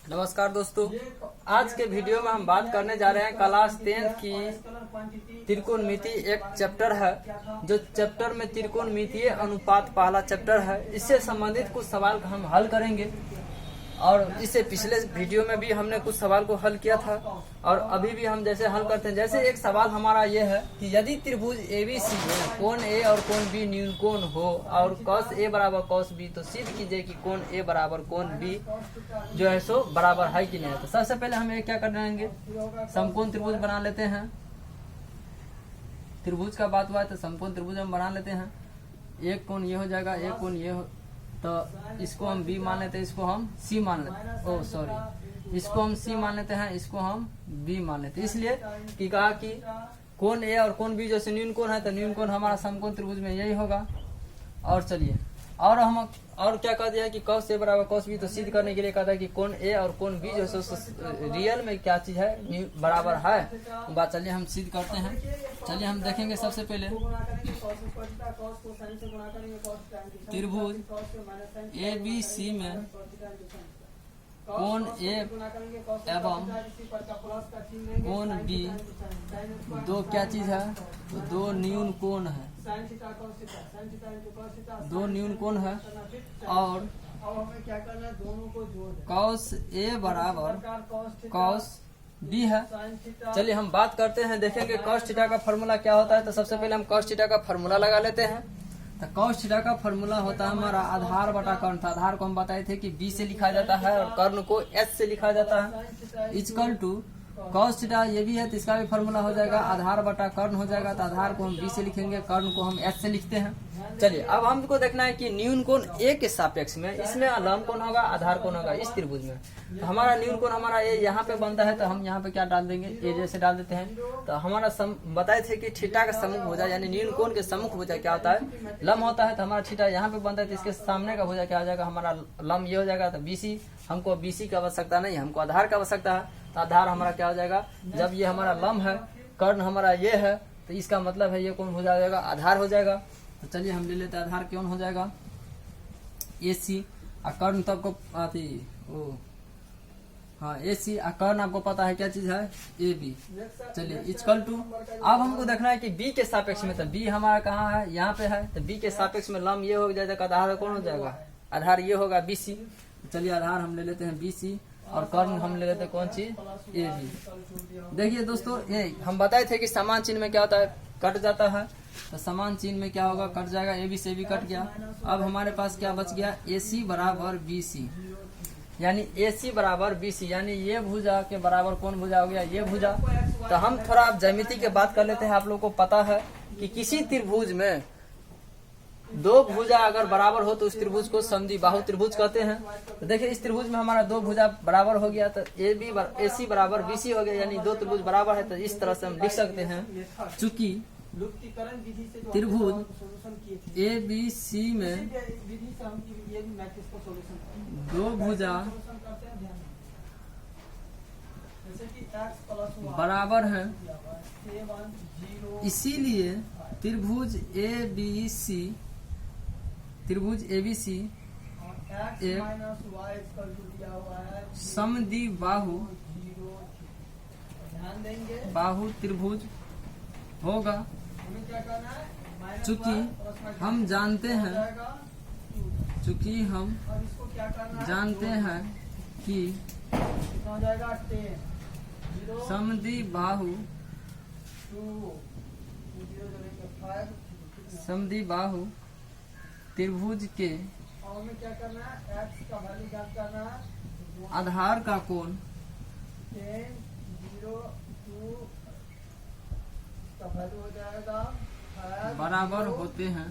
नमस्कार दोस्तों, आज के वीडियो में हम बात करने जा रहे हैं क्लास 10 की त्रिकोणमिति। एक चैप्टर है जो चैप्टर में त्रिकोणमितीय अनुपात पहला चैप्टर है। इससे संबंधित कुछ सवाल हम हल करेंगे और इससे पिछले वीडियो में भी हमने कुछ सवाल को हल किया था और अभी भी हम जैसे हल करते हैं। जैसे एक सवाल हमारा ये है कि यदि त्रिभुज एबीसी में कोण ए और कोण बी न्यून कोण हो और cos ए बराबर cos बी, तो सिद्ध कीजिए कि कोण ए बराबर कोण बी जो है सो बराबर है कि नहीं। तो सबसे पहले हम ये क्या कर रहेंगे, समकोण त्रिभुज बना लेते हैं। त्रिभुज का बात हुआ है तो समकोण त्रिभुज हम बना लेते हैं। एक कोण ये हो जाएगा, एक कोण ये हो, तो इसको हम बी मान लेते हैं, इसको हम सी मान लेते इसको हम सी मान लेते हैं, इसको हम बी मान लेते हैं। इसलिए कि कहा कि कोण ए और कोण बी जैसे न्यून कोण है तो न्यून कोण हमारा समकोण त्रिभुज में यही होगा। और चलिए और हम और क्या कह दिया कि cos ए बराबर cos बी, तो सिद्ध करने के लिए कहता है कि कोण ए और कोण बी जो है रियल में क्या चीज है, बराबर है। तो बात चलिए हम सिद्ध करते हैं। चलिए हम देखेंगे सबसे पहले त्रिभुज ए बी सी में कोण ए एवं कोण बी दो क्या चीज है, तो दो न्यून कोण है, दो न्यून कोण है। और cos ए बराबर cos बी है। चलिए हम बात करते हैं, देखेंगे cos थीटा का फॉर्मूला क्या होता है। तो सबसे पहले हम cos थीटा का फॉर्मूला लगा लेते हैं। तो cos थीटा का फॉर्मूला होता है हमारा आधार बटा कर्ण। था आधार को हम बताए थे कि b से लिखा जाता है और कर्ण को s से लिखा जाता है। इक्वल टू cos थीटा ये भी है तो इसका भी फॉर्मूला हो जाएगा आधार बटा कर्ण हो जाएगा। तो आधार को हम b से लिखेंगे, कर्ण को हम s से लिखते हैं। चलिए अब हमको देखना है कि न्यून कोण a के सापेक्ष में इसमें लंब कोण होगा, आधार कोण होगा इस त्रिभुज में। तो हमारा न्यून कोण हमारा a यहाँ पे बनता है तो हम यहाँ पे क्या डाल देंगे, a जैसे डाल देते हैं। तो हमारा बताए थे कि थीटा का सम्मुख भुजा यानी न्यून कोण के सम्मुख भुजा क्या होता है, लंब होता है। तो हमारा थीटा यहाँ पे बनता है तो इसके सामने का भुजा क्या हो जाएगा, हमारा लंब ये हो जाएगा। तो BC, हमको BC की आवश्यकता नहीं, हमको आधार की आवश्यकता है। तो आधार हमारा क्या हो जाएगा, जब ये हमारा लंब है, कर्ण हमारा ये है, तो इसका मतलब है ये कौन हो जाएगा, आधार हो जाएगा। तो चलिए हम ले लेते हैं आधार कौन हो जाएगा, AC। और कर्ण तो आपको आती AC और कर्ण आपको पता है क्या चीज है, AB। चलिए इक्वल टू अब हमको देखना है कि B के सापेक्ष में, तो B हमारा कहाँ है, यहाँ पे है। तो B के सापेक्ष में लंब ये हो जाएगा, आधार कौन हो जाएगा, आधार ये होगा BC। चलिए आधार हम ले लेते हैं BC और कर्ण हम ले लेते हैं कौन चीज, AB। देखिए दोस्तों, ये हम बताए थे कि समान चिन्ह में क्या होता है, कट जाता है। तो समान चिन्ह में क्या होगा, कट जाएगा, AB से भी कट गया। अब हमारे पास क्या बच गया, AC बराबर BC, यानी AC बराबर BC, यानी ये भुजा के बराबर कौन भुजा हो गया, ये भुजा। तो हम थोड़ा अब ज्यामिति की बात कर लेते हैं। आप लोगों को पता है कि किसी त्रिभुज में दो भुजा अगर बराबर हो तो उस त्रिभुज को समद्विबाहु त्रिभुज कहते हैं। तो देखिए इस त्रिभुज में हमारा दो भुजा बराबर हो गया तो AC बराबर BC हो गया, यानी दो त्रिभुज बराबर है। तो इस तरह से हम लिख सकते हैं, चूंकि त्रिभुज ABC में दो भुजा बराबर है, इसीलिए त्रिभुज ABC एक समद्विबाहु त्रिभुज होगा। चूंकि हम जानते हैं कि समद्विबाहु त्रिभुज के आधार का कोण बराबर होते हैं।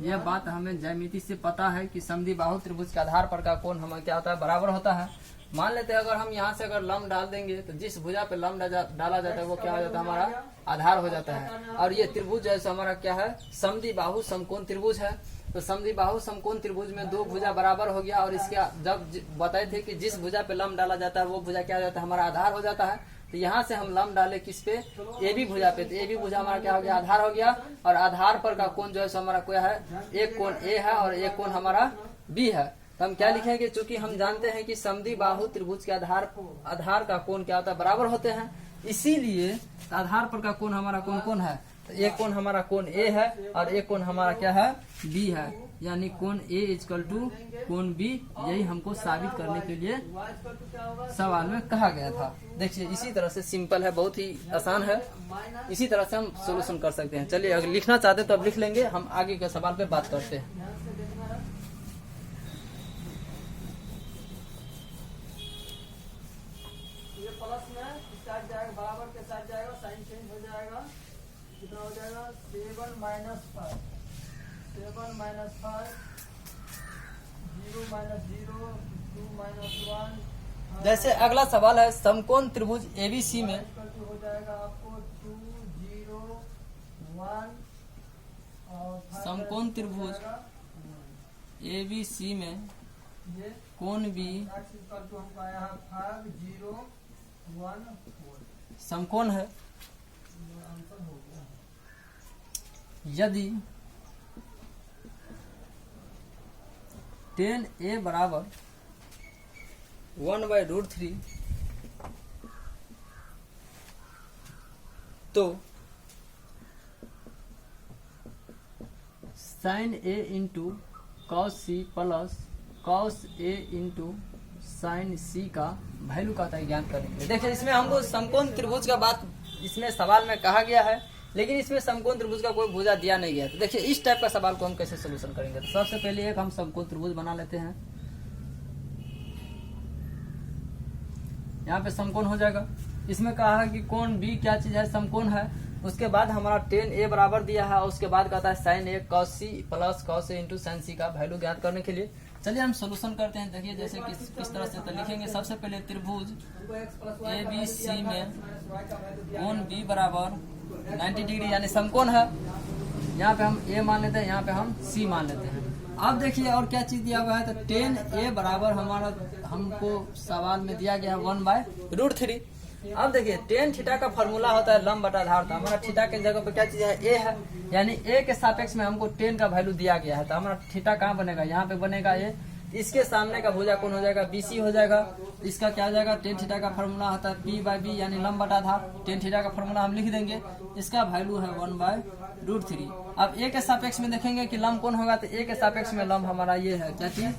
यह बात हमें ज्यामिति से पता है कि समद्विबाहु त्रिभुज के आधार पर का कोण हमें क्या होता है, बराबर होता है। मान लेते हैं अगर हम यहाँ से अगर लंब डाल देंगे तो जिस भुजा पे लंब डाला जाता है वो क्या हो जाता है, हमारा आधार हो जाता है। और ये त्रिभुज जैसे हमारा क्या है, समद्विबाहु समकोण त्रिभुज है। तो समद्विबाहु समकोण त्रिभुज में दो भुजा बराबर हो गया और इसके जब बताए थे कि जिस भुजा पे लंब डाला जाता है वो भुजा क्या हो जाता है, हमारा आधार हो जाता है। तो यहाँ से हम लंब डाले किस पे, AB भुजा पे। तो AB भुजा हमारा क्या हो गया, आधार हो गया। और आधार पर का कोण जो है हमारा क्या है, एक कोण A है और एक कोण हमारा B है। तो हम क्या लिखेंगे, चूंकि हम जानते हैं कि समद्विबाहु त्रिभुज के आधार का कोण क्या होता है, बराबर होते हैं, इसीलिए आधार पर का कोण हमारा कौन कौन है, तो एक कोण हमारा कोण ए है और एक कोण हमारा क्या है, बी है, यानी कोण ए इक्वल टू कोण बी। यही हमको साबित करने के लिए सवाल में कहा गया था। देखिए इसी तरह से सिंपल है, बहुत ही आसान है, इसी तरह से हम सोल्यूशन कर सकते हैं। चलिए अगर लिखना चाहते तो अब लिख लेंगे, हम आगे के सवाल पे बात करते हैं। बराबर के साथ जाएगा, साइन चेंज हो जाएगा, कितना हो जाएगा 7 - 5, 7 - 5, 0 - 0, 2 - 1। जैसे अगला सवाल है, समकोण त्रिभुज एबीसी में हो जाएगा आपको 2 0 1 और समकोण त्रिभुज एबीसी में ये कोण बी हमको आया है 5 0 1 4। समकोण है। आंसर हो गया। यदि tan a बराबर 1/√3 तो sin a into cos c plus cos a into sin c का वैल्यू का ज्ञान करने के लिए। देखिए इसमें हमको समकोण त्रिभुज का बात इसमें सवाल में कहा गया है, लेकिन इसमें समकोण त्रिभुज का कोई भुजा दिया नहीं गया। तो देखिए इस टाइप का सवाल को हम कैसे सोल्यूशन करेंगे। तो सबसे पहले एक हम समकोण त्रिभुज बना लेते हैं। यहाँ पे समकोण हो जाएगा। इसमें कहा है कि कोण बी क्या चीज है, समकोण है। उसके बाद हमारा tan a बराबर दिया है, उसके बाद कहता है sin a cos c plus cos a into sin c का वैल्यू ज्ञात करने के लिए। चलिए हम सोल्यूशन करते हैं। देखिए जैसे किस तरह से तो लिखेंगे। सबसे पहले त्रिभुज ए बी सी में कोण बी बराबर 90 डिग्री यानी समकोण है। यहाँ पे हम ए मान लेते हैं, यहाँ पे हम सी मान लेते हैं। अब देखिए और क्या चीज दिया हुआ है, तो tan a बराबर हमारा हमको सवाल में दिया गया है 1/√3। अब देखिए tan थीटा का फॉर्मूला होता है लंब बटा आधार। तो हमारा थीटा के जगह पे क्या चीज है, a है, यानी a के सापेक्ष में हमको tan का वैल्यू दिया गया है। तो हमारा थीटा कहाँ बनेगा, यहाँ पे बनेगा a। इसके सामने का भुजा कौन हो जाएगा, BC हो जाएगा। इसका क्या हो जाएगा, tan थीटा का फॉर्मूला होता है P/B यानी लंब बटा आधार। tan थीटा का फॉर्मूला हम लिख देंगे, इसका वैल्यू है 1/√3। अब a के सापेक्ष में देखेंगे कि लंब कौन होगा, तो a के सापेक्ष में लंब हमारा ये है क्या चीज,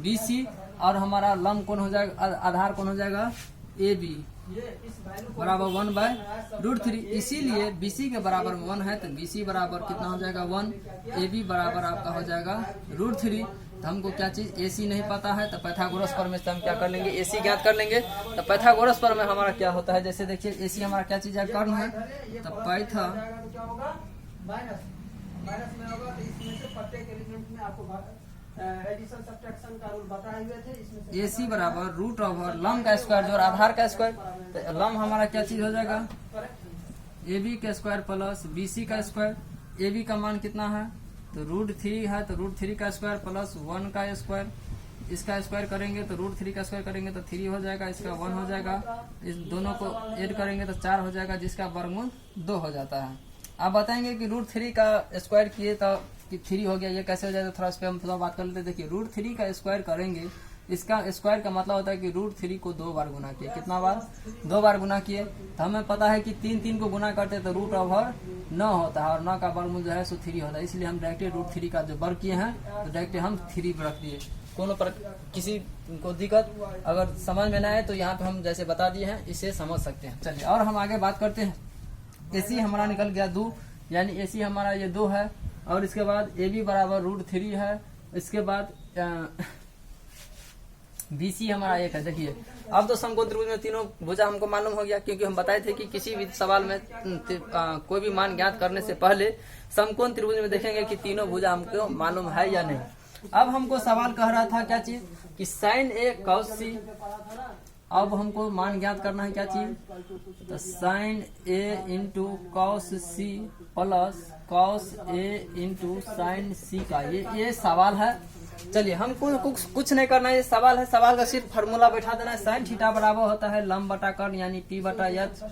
BC, और हमारा लंब कौन हो जाएगा, आधार कौन हो जाएगा AB बराबर 1/√3। इसीलिए BC के बराबर 1 है, तो BC बराबर कितना हो जाएगा 1, AB बराबर आपका हो जाएगा √3। तो हमको क्या चीज AC नहीं पता है, तो पाइथागोरस प्रमेय से हम क्या कर लेंगे, AC ज्ञात कर लेंगे। तो पाइथागोरस प्रमेय हमारा क्या होता है, जैसे देखिए AC हमारा क्या चीज है, कर्ण है। तो पाइथा माइनस में होगा, तो इसमें से प्रत्येक एलिमेंट में आपको एडिशन सब्ट्रैक्शन का रूल बताए हुए थे। इसमें से AC बराबर √ लंब का स्क्वायर जो आधार का स्क्वायर। तो लंब हमारा क्या चीज हो जाएगा, AB का स्क्वायर प्लस BC का स्क्वायर। AB का मान कितना है, तो √3 है, तो √3 का स्क्वायर प्लस 1 का स्क्वायर। इसका स्क्वायर करेंगे तो √3 का स्क्वायर करेंगे तो 3 हो जाएगा, इसका 1 हो जाएगा। इस दोनों को ऐड करेंगे तो 4 हो जाएगा, जिसका वर्गमूल 2 हो जाता है। आप बताएंगे कि √3 का स्क्वायर किए तो कि 3 हो गया, ये कैसे हो जाएगा, थोड़ा इस पे हम थोड़ा बात कर लेते हैं। देखिए √3 का स्क्वायर करेंगे, इसका स्क्वायर का मतलब होता है कि √3 को 2 बार गुना किए। कितना बार, 2 बार गुना किए। तो हमें पता है कि 3 को गुना करते तो √9 होता है, और 9 का वर्गमूल जो है सो 3 होता है। इसलिए हम डायरेक्ट √3 का जो वर्ग किए हैं तो डायरेक्ट हम 3 रख दिए। कोनो पर किसी को दिक्कत अगर समझ में ना आए तो यहाँ पे हम जैसे बता दिए हैं, इसे समझ सकते हैं। चलिए और हम आगे बात करते हैं। AC हमारा निकल गया 2, यानी AC हमारा ये 2 है, और इसके बाद AB बराबर √3 है। इसके बाद BC हमारा 1 है। देखिए अब तो समकोण त्रिभुज में तीनों भुजा हमको मालूम हो गया, क्योंकि हम बताए थे कि किसी भी सवाल में कोई भी मान ज्ञात करने से पहले समकोण त्रिभुज में देखेंगे कि तीनों भुजा हमको मालूम है या नहीं। अब हमको सवाल कह रहा था क्या चीज, कि sin A cos C। अब हमको मान ज्ञात करना है क्या चीज, तो sin A into cos C plus cos A into sin C का ये सवाल है। चलिए हमको कुछ नहीं करना है, ये सवाल है। सवाल का सिर्फ फार्मूला बैठा देना है। sin थीटा बराबर होता है लंब बटा कर्ण यानी P/H।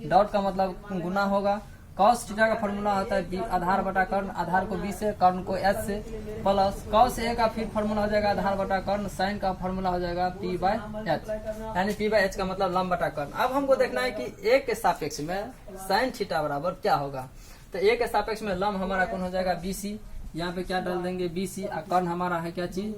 डॉट का मतलब गुना होगा, कॉस थीटा का फॉर्मूला होता है आधार बटा कर्ण, आधार को बी से, कर्ण को एच से, प्लस कॉस ए का फिर फॉर्मूला हो जाएगा आधार बटा कर्ण, साइन का फॉर्मूला हो जाएगा पी बाय एच, यानी पी बाय एच का मतलब लंब बटा कर्ण। अब हमको देखना है कि ए के सापेक्ष में साइन थीटा बराबर क्या होगा। तो ए के सापेक्ष में लंब हमारा कौन हो जाएगा BC, यहाँ पे क्या डाल देंगे BC, और कर्ण हमारा है क्या चीज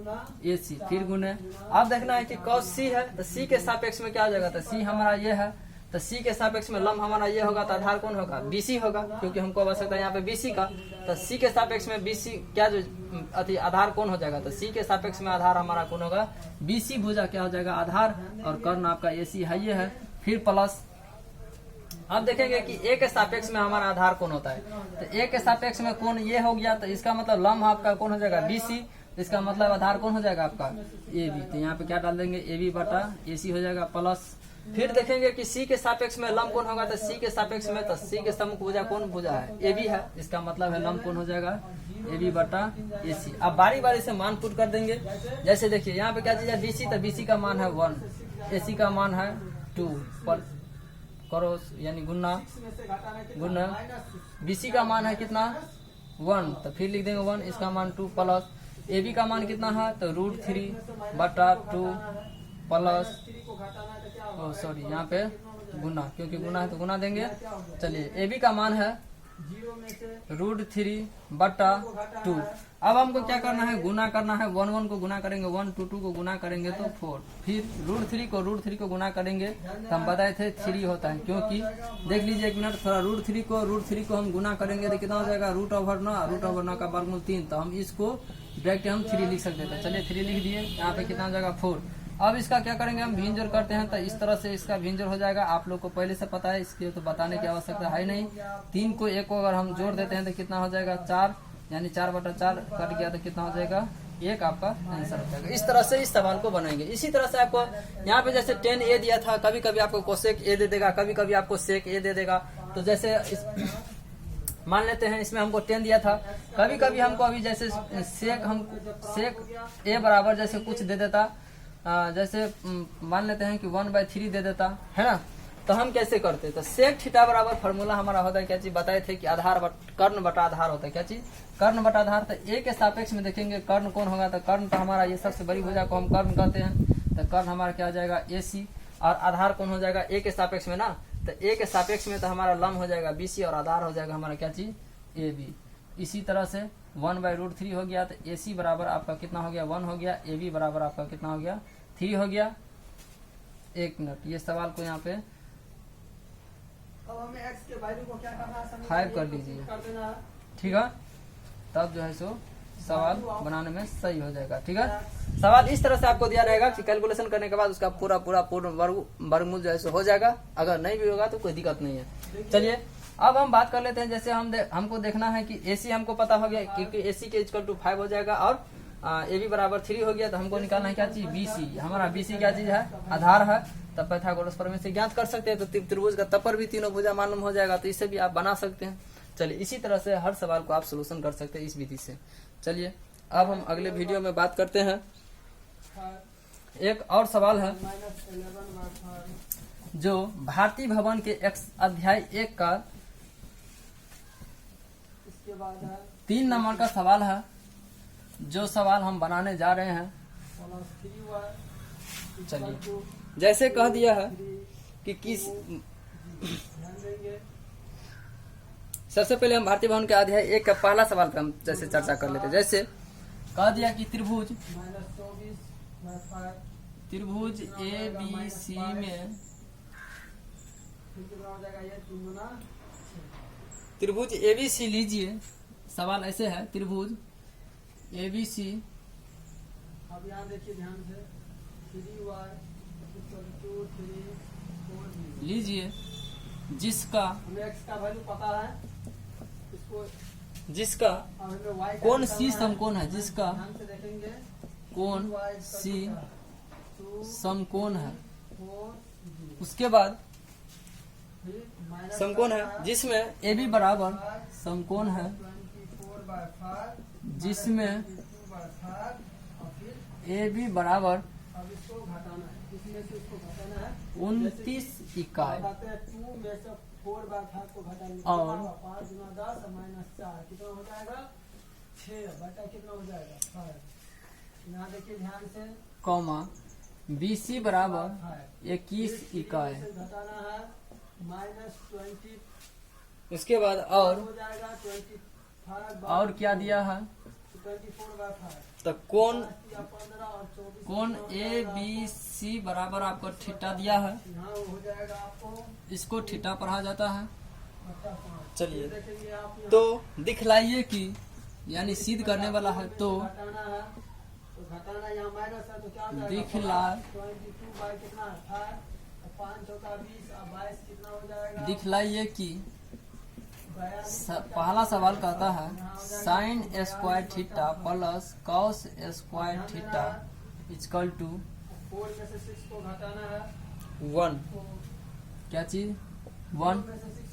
AC, फिर गुने। अब देखना है कि cos C है तो C के सापेक्ष में क्या हो जाएगा, तो C हमारा ये है तो C के सापेक्ष में लंब हमारा ये होगा, तो आधार कौन होगा BC होगा, क्योंकि हमको आवश्यकता है यहाँ पे BC का। तो C के सापेक्ष में BC क्या जो अति आधार कौन हो जाएगा, तो C के सापेक्ष में आधार हमारा कौन होगा BC भुजा क्या हो जाएगा आधार, और कर्ण आपका AC है ये है, फिर प्लस। अब देखेंगे कि ए के सापेक्ष में हमारा आधार कौन होता है, तो ए के सापेक्ष में कौन ये हो गया, तो इसका मतलब लंब आपका कौन हो जाएगा BC, इसका मतलब आधार कौन हो जाएगा आपका AB, तो यहाँ पे क्या डाल देंगे AB बटा AC हो जाएगा, प्लस। फिर देखेंगे कि C के सापेक्ष में लंब कौन होगा, तो C के सापेक्ष में, तो C के सम्मुख भुजा कौन भुजा है AB है, इसका मतलब है लंब कौन हो जाएगा AB बटा AC। अब बारी बारी से मान पुट कर देंगे। जैसे देखिए यहाँ पे क्या चीज है BC, तो BC का मान है 1, AC का मान है 2, पर करो यानी गुना BC का मान है कितना 1, तो फिर लिख देंगे 1, इसका मान 2, प्लस AB का मान कितना है, तो √3 बटा 2 प्लस, सॉरी यहाँ पे गुना, क्योंकि गुना है तो गुना देंगे। चलिए AB का मान है √3 बटा 2। अब हमको क्या करना है, गुना करना है, 1 1 को गुना करेंगे 1, 2 2 को गुना करेंगे तो 4, फिर √3 को गुना करेंगे तो हम बताए थे 3 होता है, क्योंकि देख लीजिए एक मिनट थोड़ा √3 को हम गुना करेंगे तो कितना हो जाएगा √9 का वर्गमूल 3, तो हम इसको ब्रैकेट हम 3 लिख सकते थे। चलिए 3 लिख दिए, यहाँ पे कितना हो जाएगा 4। अब इसका क्या करेंगे, हम भिन्न करते हैं तो इस तरह से इसका भिन्न हो जाएगा। आप लोग को पहले से पता है, इसके तो बताने की आवश्यकता है नहीं। 3 को 1 को अगर हम जोड़ देते हैं तो कितना हो जाएगा 4, यानी 4 बटा 4 कट गया तो कितना हो जाएगा 1, आपका आंसर हो जाएगा। इस तरह से इस सवाल को बनाएंगे। इसी तरह से आपको यहाँ पे जैसे tan A दिया था, कभी कभी आपको कोसेक A दे देगा, कभी कभी आपको सेक A दे देगा। तो जैसे मान लेते हैं इसमें हमको 10 दिया था, कभी कभी हमको अभी जैसे सेक A बराबर जैसे कुछ दे देता, जैसे मान लेते हैं कि 1/3 दे देता है ना, तो हम कैसे करते, तो सेक थीटा बराबर फॉर्मूला हमारा होता है क्या चीज, बताए थे कि आधार कर्ण बटा आधार होता है, क्या चीज कर्ण बटा आधार। तो ए के सापेक्ष में देखेंगे कर्ण कौन होगा, तो कर्ण तो हमारा ये सबसे बड़ी भुजा को हम कर्ण कहते हैं, तो कर्ण हमारा क्या हो जाएगा AC, और आधार कौन हो जाएगा ए के सापेक्ष में ना, तो ए के सापेक्ष में तो हमारा लंब हो जाएगा BC, और आधार हो जाएगा हमारा क्या चीज AB। इसी तरह से 1/√3 हो गया, तो AC बराबर आपका कितना हो गया 1 हो गया, AB बराबर आपका कितना हो गया 3 हो गया। एक मिनट, ये सवाल को यहाँ पे अब हमें x के वैल्यू को क्या करना है, 5 कर दीजिए, ठीक है, तब जो है सो सवाल बनाने में सही हो जाएगा। ठीक है, सवाल इस तरह से आपको दिया रहेगा कि कैलकुलेशन करने के बाद उसका पूर्ण वर्गमूल जो है सो हो जाएगा। अगर नहीं भी होगा तो कोई दिक्कत नहीं है। चलिए अब हम बात कर लेते हैं, जैसे हमको देखना है कि AC हमको पता हो गया, क्योंकि AC के इक्वल टू 5 हो जाएगा, और AB बराबर 3 हो गया, तो हमको निकालना है क्या चीज BC। हमारा BC क्या चीज है, आधार है, तब पाइथागोरस प्रमेय से ज्ञात कर सकते हैं। तो त्रिभुज का तपर भी तीनों भुजा मालूम हो जाएगा, तो इससे भी आप बना सकते हैं। चलिए इसी तरह से हर सवाल को आप सोल्यूशन कर सकते हैं इस विधि से। चलिए अब हम अगले वीडियो में बात करते हैं। एक और सवाल है जो भारतीय भवन के अध्याय 1 का 3 नंबर का सवाल है, जो सवाल हम बनाने जा रहे हैं। चलिए जैसे कह दिया है कि किस, सबसे पहले हम भारतीय भवन के अध्याय 1 का पहला सवाल पे हम जैसे चर्चा कर लेते हैं। जैसे कह दिया कि त्रिभुज ABC में त्रिभुज ABC लीजिए। सवाल ऐसे है, त्रिभुज ABC, अब यहाँ देखिए ध्यान से, 3y = 3 लीजिए, जिसका हमें x का वैल्यू पता है, इसको जिसका अब हमें y का कौन निकालना सी समकोण है, जिसका ध्यान से देखेंगे, कौन सी समकोण है। 4 उसके बाद फिर माइनस समकोण है जिसमें AB बराबर समकोण है, 24/5 जिसमें 2/5 और फिर AB बराबर अब इसको घटाना है, इसमें से उसको घटाना है 29 इकाई। घटाते हैं 2 में से 4/5 को घटाएंगे और 5 गुना 10 माइनस 4 कितना हो जाएगा 6 बटा कितना हो जाएगा 5। यहाँ देखिए ध्यान से कॉमा BC बराबर 21 इकाई। घटाना है -20 उसके बाद और हो जाएगा 25 और क्या दिया है 24/5 तो कोण 15 और 24 कोण ABC बराबर आपको थीटा दिया है, यहाँ हो जाएगा आपको इसको थीटा पढ़ा जाता है। बटा 5। चलिए देखेंगे आप यहाँ तो दिखलाइए कि यानी सिद्ध करने वाला है तो घटाना है तो घटाना यहाँ माइनस है तो क्या हो जाएगा दिखला 22 बाई कितना है 5 5 चौका 20 और 22 कितना हो जाएगा दिखलाइए कि पहला सवाल कहता है sine square theta plus cos square theta equal to 4 में से 6 को घटाना है 1। तो क्या चीज 1।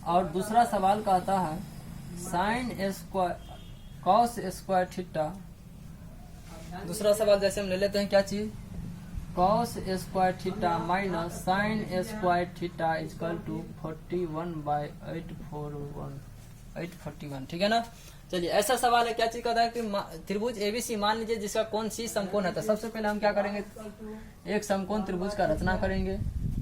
और दूसरा सवाल कहता है sine square cos square theta. दूसरा सवाल जैसे हम ले लेते हैं क्या चीज cos square theta minus sine square theta equal to 41/841 ठीक है ना। चलिए ऐसा सवाल है क्या चीज कहता है कि त्रिभुज एबीसी मान लीजिए जिसका कौन सी समकोण है। तो सबसे पहले हम क्या करेंगे एक समकोण त्रिभुज का रचना करेंगे।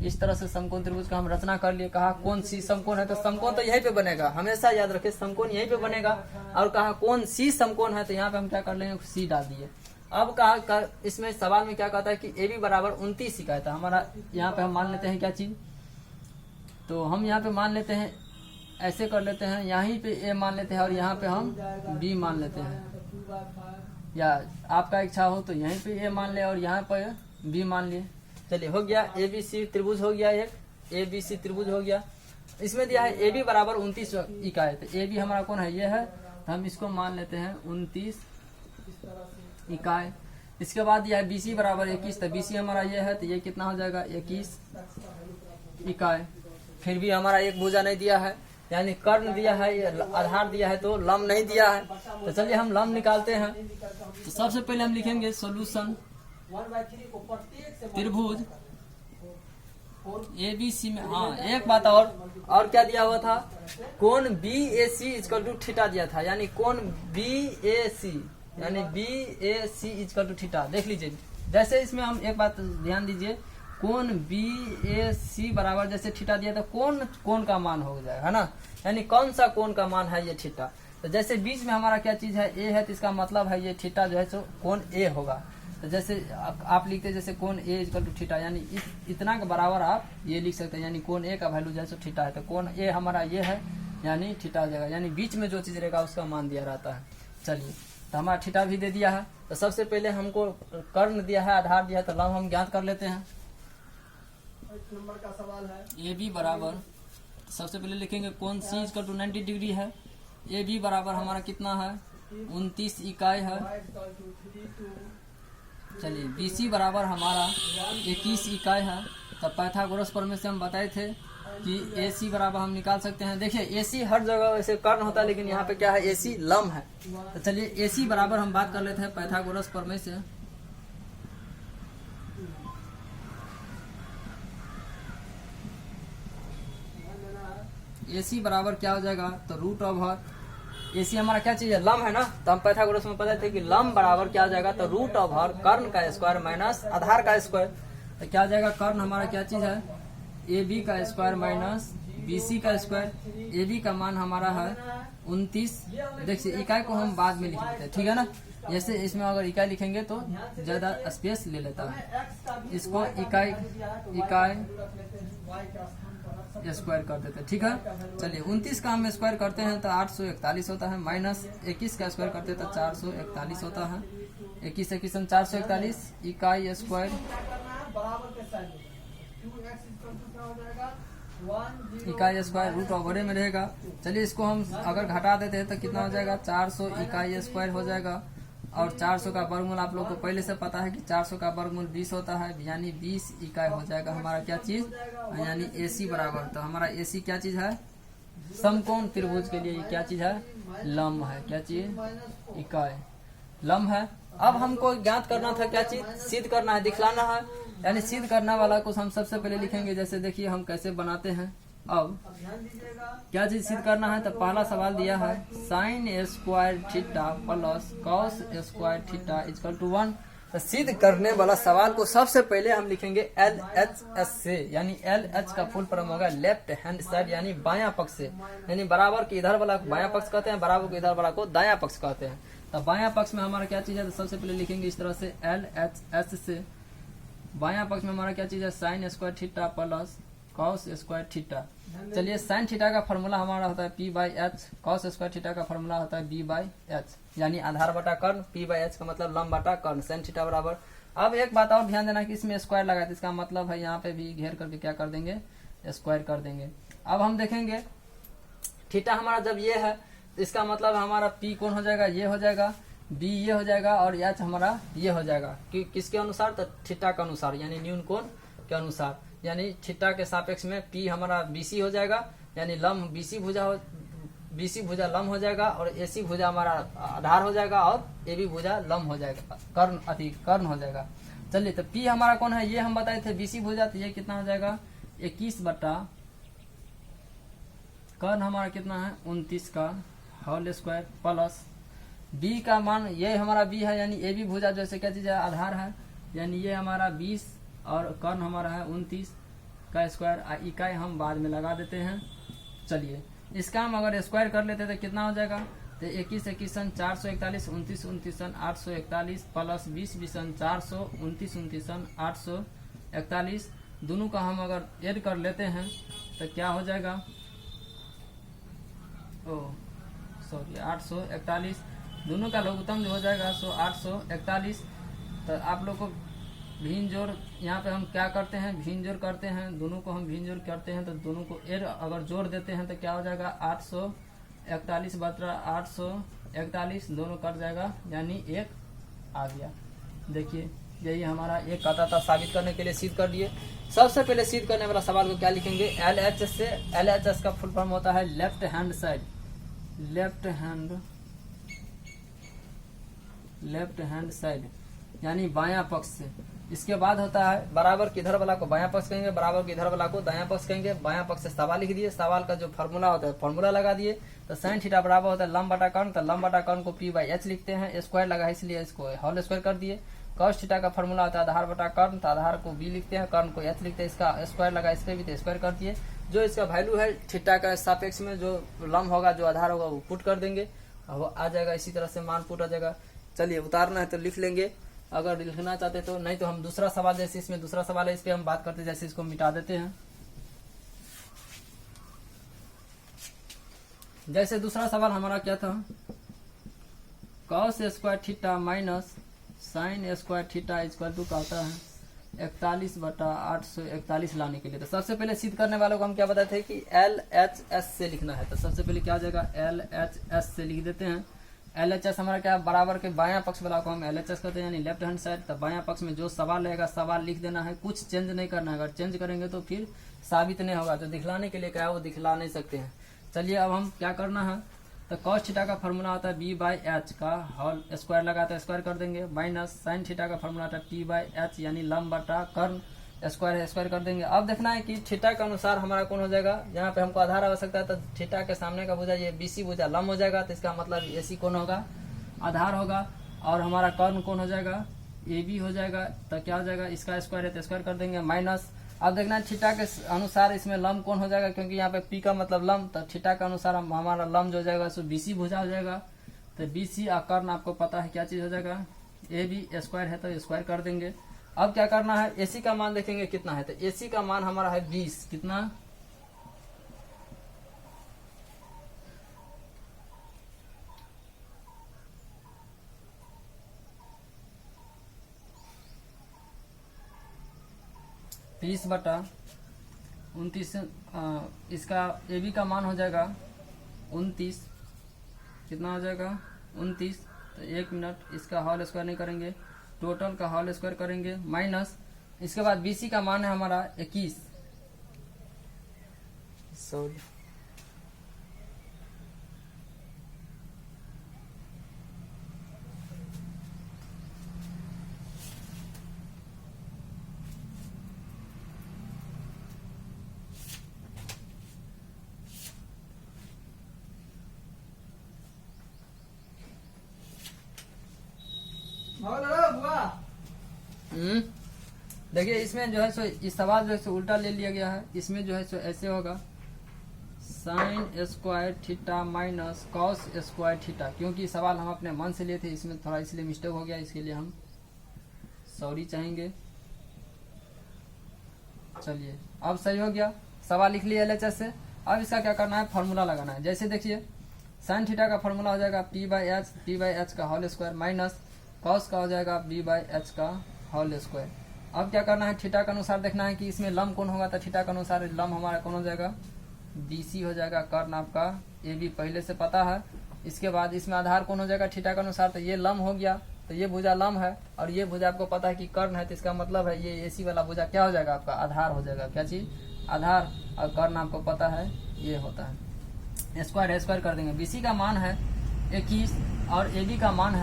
इस तरह से समकोण त्रिभुज का हम रचना कर लिए। कहा कौन सी समकोण है तो समकोण तो यहीं पे बनेगा, हमेशा याद रखें समकोण यहीं पे बनेगा। और कहा कौन सी समकोण है तो यहाँ पे हम क्या कर लेंगे सी डाल दिए। अब कहा इसमें सवाल में क्या कहता है कि AB बराबर 29 इकाई था हमारा। यहाँ पे हम मान लेते हैं क्या चीज तो हम यहाँ पे मान लेते हैं ऐसे कर लेते हैं यहीं पे A मान लेते हैं और यहाँ पे हम B मान लेते हैं, या आपका इच्छा हो तो यहीं पे A मान ले और यहाँ पे B मान लिए। चलिए हो गया ABC त्रिभुज हो गया, एक ABC त्रिभुज हो गया। इसमें दिया है AB बराबर 29 इकाई। तो AB हमारा कौन है ये है तो हम इसको मान लेते हैं 29 इकाई। इसके बाद दिया है BC बराबर 21 तो BC हमारा ये है तो ये कितना हो जाएगा 21 इकाई। फिर भी हमारा एक भुजा नहीं दिया है यानी कर्ण दिया है, आधार दिया है तो लंब नहीं दिया है। तो चलिए हम लंब निकालते हैं। तो सबसे पहले हम लिखेंगे सॉल्यूशन त्रिभुज ABC में। हाँ एक बात और क्या दिया हुआ था कोण BAC इक्वल टू थीटा दिया था, यानी कोण BAC यानी BAC इक्वल टू थीटा। देख लीजिए जैसे इसमें हम एक बात ध्यान दीजिए कोण BAC बराबर जैसे थीटा दिया था कोण का मान हो जाएगा है ना, यानी कौन सा कोण का मान है ये थीटा। तो जैसे बीच में हमारा क्या चीज है A है तो इसका मतलब है ये थीटा जो है सो कोण A होगा। तो जैसे आप लिखते जैसे कोण A इक्वल टू थीटा यानी इतना के बराबर आप ये लिख सकते हैं, यानी कोण A का वैल्यू जैसे थीटा है तो कोण A हमारा ये है यानी थीटा हो जाएगा, यानी बीच में जो चीज रहेगा उसका मान दिया रहता है। चलिए तो हमारा थीटा भी दे दिया है। तो सबसे पहले हमको कर्ण दिया है, आधार दिया है तो लंब हम ज्ञात कर लेते हैं। नंबर का सवाल है AB बराबर सबसे पहले लिखेंगे कोण C इक्वल टू 90 डिग्री है। AB बराबर हमारा कितना है 29 इकाई है। चलिए BC बराबर हमारा 21 इकाई है। तो पाइथागोरस प्रमेय से हम बताए थे कि AC बराबर हम निकाल सकते हैं। देखिए AC हर जगह वैसे कर्ण होता है लेकिन यहाँ पे क्या है AC लंब है। तो चलिए AC बराबर हम बात कर लेते हैं पाइथागोरस प्रमेय से। AC बराबर क्या हो जाएगा तो रूट ओवर AC हमारा क्या चीज है लंब है ना, तो हम पाइथागोरस में पता थे कि लंब बराबर क्या हो जाएगा तो रूट ओवर कर्ण का स्क्वायर माइनस आधार का स्क्वायर। तो क्या हो जाएगा कर्ण हमारा क्या चीज है AB का स्क्वायर माइनस BC का स्क्वायर। AB का मान हमारा है 29। देखिए इकाई को हम बाद में लिख लेते हैं ठीक है ना, जैसे इसमें अगर इकाई लिखेंगे तो ज्यादा स्पेस ले लेता है। इसको इकाई स्क्वायर कर देते हैं ठीक है। चलिए 29 का हम स्क्वायर करते हैं तो 841 होता है, माइनस 21 का स्क्वायर करते हैं तो 441 होता है। 21 21 हम 441 इकाई स्क्वायर इकाई स्क्वायर रूट ओवर में रहेगा। चलिए इसको हम अगर घटा देते हैं तो कितना हो जाएगा 400 इकाई स्क्वायर हो जाएगा। और 400 का वर्गमूल आप लोग को पहले से पता है कि 400 का वर्गमूल 20 होता है, यानी 20 इकाई हो जाएगा हमारा क्या चीज यानी AC बराबर। तो हमारा AC क्या चीज है समकोण त्रिभुज के लिए क्या चीज है लंब है। क्या चीज इकाई लंब है। अब हमको ज्ञात करना था क्या चीज सिद्ध करना है, दिखलाना है यानी सिद्ध करने वाला को हम सबसे पहले लिखेंगे। जैसे देखिए हम कैसे बनाते हैं। अब ध्यान दीजिएगा, क्या चीज सिद्ध करना है, तो पहला सवाल दिया है sine square theta plus cos square theta equal to 1। तो सिद्ध करने वाला सवाल को सबसे पहले हम लिखेंगे LHS से, यानी LH का फुल फॉर्म होगा लेफ्ट हैंड साइड, यानी बायां पक्ष से। यानी बराबर के इधर वाला को बायां पक्ष कहते हैं, बराबर के इधर वाला को दायां पक्ष कहते हैं। तो बायां पक्ष में हमारा क्या चीज है, तो सबसे पहले लिखेंगे इस तरह से LHS से। बायां पक्ष में हमारा क्या चीज है, sine square theta plus cos square theta. चलिए साइन थीटा का फॉर्मूला हमारा होता है P/H, कॉस स्क्वायर थीटा का फॉर्मूला होता है B/H, यानी आधार बटा कर्ण, P/H का मतलब लंब बटा कर्ण, साइन थीटा बराबर। अब एक बात और ध्यान देना कि इसमें स्क्वायर लगा है, इसका मतलब है यहाँ पे भी घेर करके क्या कर देंगे, स्क्वायर कर देंगे। अब हम देखेंगे थीटा हमारा जब ये है तो इसका मतलब हमारा P कौन हो जाएगा, ये हो जाएगा, B ये हो जाएगा और H हमारा ये हो जाएगा। किसके अनुसार, तो थीटा के अनुसार, यानी न्यून कोण के अनुसार। यानी थीटा के सापेक्ष में P हमारा BC हो जाएगा, यानी लंब BC भुजा लंब हो जाएगा, और AC भुजा हमारा आधार हो जाएगा, और AB भुजा लंब हो जाएगा, कर्ण हो जाएगा। चलिए तो P हमारा कौन है, ये हम बताए थे BC भुजा, तो ये कितना हो जाएगा 21 बटा कर्ण हमारा कितना है 29 का होल स्क्वायर, प्लस B का मान ये हमारा B है, यानी AB भुजा जैसे क्या चीज है, आधार है, यानी ये हमारा 20 और कर्ण हमारा है 29 का स्क्वायर। इकाई हम बाद में लगा देते हैं। चलिए इसका हम अगर स्क्वायर कर लेते तो कितना हो जाएगा, तो 21 21 441, 29 29 841, प्लस 20 20 400, 29 29 841, दोनों का हम अगर ऐड कर लेते हैं तो क्या हो जाएगा, 841, दोनों का लघुत्तम जो हो जाएगा 841। तो आप लोग को भिन्न जोड़, यहाँ पे हम क्या करते हैं, भिन्न जोड़ करते हैं, दोनों को हम भिन्न जोड़ करते हैं, तो दोनों को ऐड अगर जोड़ देते हैं तो क्या हो जाएगा 841 बटा 841, दोनों कट जाएगा, यानी 1 आ गया। देखिए यही हमारा एक आता था, साबित करने के लिए सिद्ध कर दिए। सबसे पहले सिद्ध करने वाला सवाल को क्या लिखेंगे, LHS से। LHS का फुल फॉर्म होता है left hand side, left hand side, यानी बायां पक्ष से। इसके बाद होता है बराबर के इधर वाला को बायां पक्ष कहेंगे, बराबर के इधर वाला को दायां पक्ष कहेंगे। बायां पक्ष से सवाल लिख दिए, सवाल का जो फॉर्मूला होता है फॉर्मूला लगा दिए। तो साइन थीटा बराबर होता है लंब बटा कर्ण, तो लंब बटा कर्ण को P/H लिखते हैं, स्क्वायर लगा है इसलिए इसको होल स्क्वायर कर दिए। कॉस थीटा का फॉर्मूला होता है आधार बटा कर्ण, तो आधार को B लिखते हैं, कर्ण को H लिखते हैं, इसका स्क्वायर लगा इस पे भी तो स्क्वायर कर दिए। जो इसका वैल्यू है थीटा का सापेक्ष में जो लंब होगा, जो आधार होगा वो पुट कर देंगे, वो आ जाएगा। इसी तरह से मान पुट आ जाएगा। चलिए उतारना है तो लिख लेंगे अगर लिखना चाहते तो, नहीं तो हम दूसरा सवाल, जैसे इसमें दूसरा सवाल है इस पे हम बात करते हैं, जैसे इसको मिटा देते हैं। जैसे दूसरा सवाल हमारा क्या था, cos square theta minus sine square theta equal to कहता है 41 बटा 841 लाने के लिए। तो सबसे पहले सिद्ध करने वालों को हम क्या बताते हैं कि LHS से लिखना है। तो सबसे पहले क्या हो जाएगा, LHS से लिख देते हैं। LHS हमारा क्या बराबर के बायां पक्ष वाला को हम LHS कहते हैं, यानी लेफ्ट हैंड साइड। तो बायां पक्ष में जो सवाल रहेगा सवाल लिख देना है, कुछ चेंज नहीं करना है। अगर चेंज करेंगे तो फिर साबित नहीं होगा, जो दिखलाने के लिए क्या है वो दिखला नहीं सकते हैं। चलिए अब हम क्या करना है, तो कॉस थीटा का फॉर्मूला होता है B/H का होल स्क्वायर लगाता है, स्क्वायर कर देंगे, माइनस साइन थीटा का फॉर्मूला होता है P/H, यानी लंब बटा कर्ण, स्क्वायर है स्क्वायर कर देंगे। अब देखना है कि थीटा के अनुसार हमारा कौन हो जाएगा। यहाँ पे हमको आधार आवश्यकता है, तो थीटा के सामने का भुजा ये BC भुजा लंब हो जाएगा, तो इसका मतलब AC कौन होगा, आधार होगा, और हमारा कर्ण कौन हो जाएगा, AB हो जाएगा। तो क्या हो जाएगा, इसका स्क्वायर है तो स्क्वायर कर देंगे, माइनस। अब देखना है थीटा के अनुसार इसमें लंब कौन हो जाएगा, क्योंकि यहाँ पे P का मतलब लंब, तो थीटा के अनुसार हमारा लंब जो हो जाएगा सो BC भुजा हो जाएगा। तो BC और कर्ण आपको पता है क्या चीज हो जाएगा, AB स्क्वायर है तो स्क्वायर कर देंगे। अब क्या करना है, AC का मान देखेंगे कितना है। तो AC का मान हमारा है 20, कितना, बीस बटा 29। इसका AB का मान हो जाएगा 29, कितना हो जाएगा 29। तो 1 मिनट, इसका होल स्क्वायर नहीं करेंगे, टोटल का होल स्क्वायर करेंगे, माइनस। इसके बाद BC का मान है हमारा 21, सॉरी देखिए इसमें जो है सो इस सवाल जो है सो उल्टा ले लिया गया है। इसमें जो है सो ऐसे होगा sign square theta minus cos square theta, क्योंकि सवाल हम अपने मन से लिए थे, इसमें थोड़ा इसलिए मिस्टेक हो गया, इसके लिए हम सॉरी चाहेंगे। चलिए अब सही हो गया, सवाल लिख लिया LHS से। अब इसका क्या करना है, फार्मूला लगाना है। जैसे देखिए साइन थीटा का फार्मूला हो जाएगा p/h का होल स्क्वायर माइनस कॉस का हो जाएगा b/h का होल स्क्वायर। अब क्या करना है, थीटा के अनुसार देखना है कि इसमें लंब कौन होगा, तो थीटा के अनुसार लंब हमारा कौन हो जाएगा, BC हो जाएगा। कर्ण आपका AB पहले से पता है। इसके बाद इसमें आधार कौन हो जाएगा थीटा के अनुसार, तो ये लंब हो गया, तो ये भुजा लंब है और ये भुजा आपको पता है कि कर्ण है, तो इसका मतलब है ये AC वाला भुजा क्या हो जाएगा आपका आधार हो जाएगा। क्या चीज, आधार। और कर्ण आपको पता है ये होता है स्क्वायर, स्क्वायर कर देंगे। BC का मान है 21 और AB का मान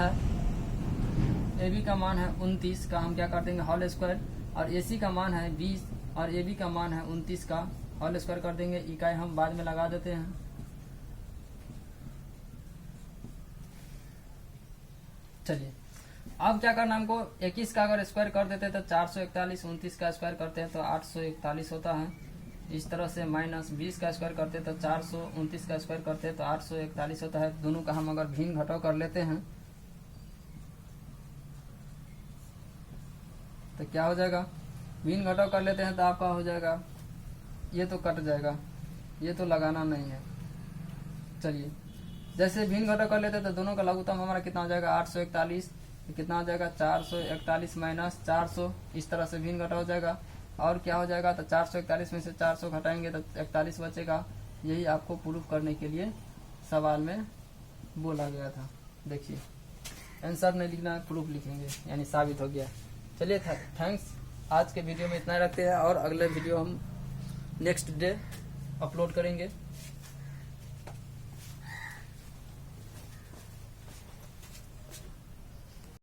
है 29 का हम क्या कर देंगे होल स्क्वायर, और AC का मान है 20 और AB का मान है 29 का होल स्क्वायर कर देंगे। इकाई हम बाद में लगा देते हैं। चलिए अब क्या करना हमको, 21 का अगर स्क्वायर कर देते हैं तो 441, 29 का स्क्वायर करते हैं तो 841 होता है। इस तरह से माइनस 20 का स्क्वायर करते हैं तो 429 का स्क्वायर करते हैं तो 841 होता है। दोनों का हम अगर भिन्न घटाव कर लेते हैं तो क्या हो जाएगा, भिन्न घटाव कर लेते हैं तो आपका हो जाएगा, ये तो कट जाएगा, ये तो लगाना नहीं है। चलिए जैसे भिन्न घटाव कर लेते हैं तो दोनों का लघुत्तम हमारा कितना हो जाएगा 841, कितना हो जाएगा 441 माइनस 400, इस तरह से भिन्न घटाव हो जाएगा। और क्या हो जाएगा, तो 441 में से 400 घटाएंगे तो 41 बचेगा। यही आपको प्रूफ करने के लिए सवाल में बोला गया था। देखिए आंसर नहीं लिखना है, प्रूफ लिखेंगे, यानी साबित हो गया। चलिए थैंक्स, आज के वीडियो में इतना रखते हैं और अगले वीडियो हम नेक्स्ट डे अपलोड करेंगे।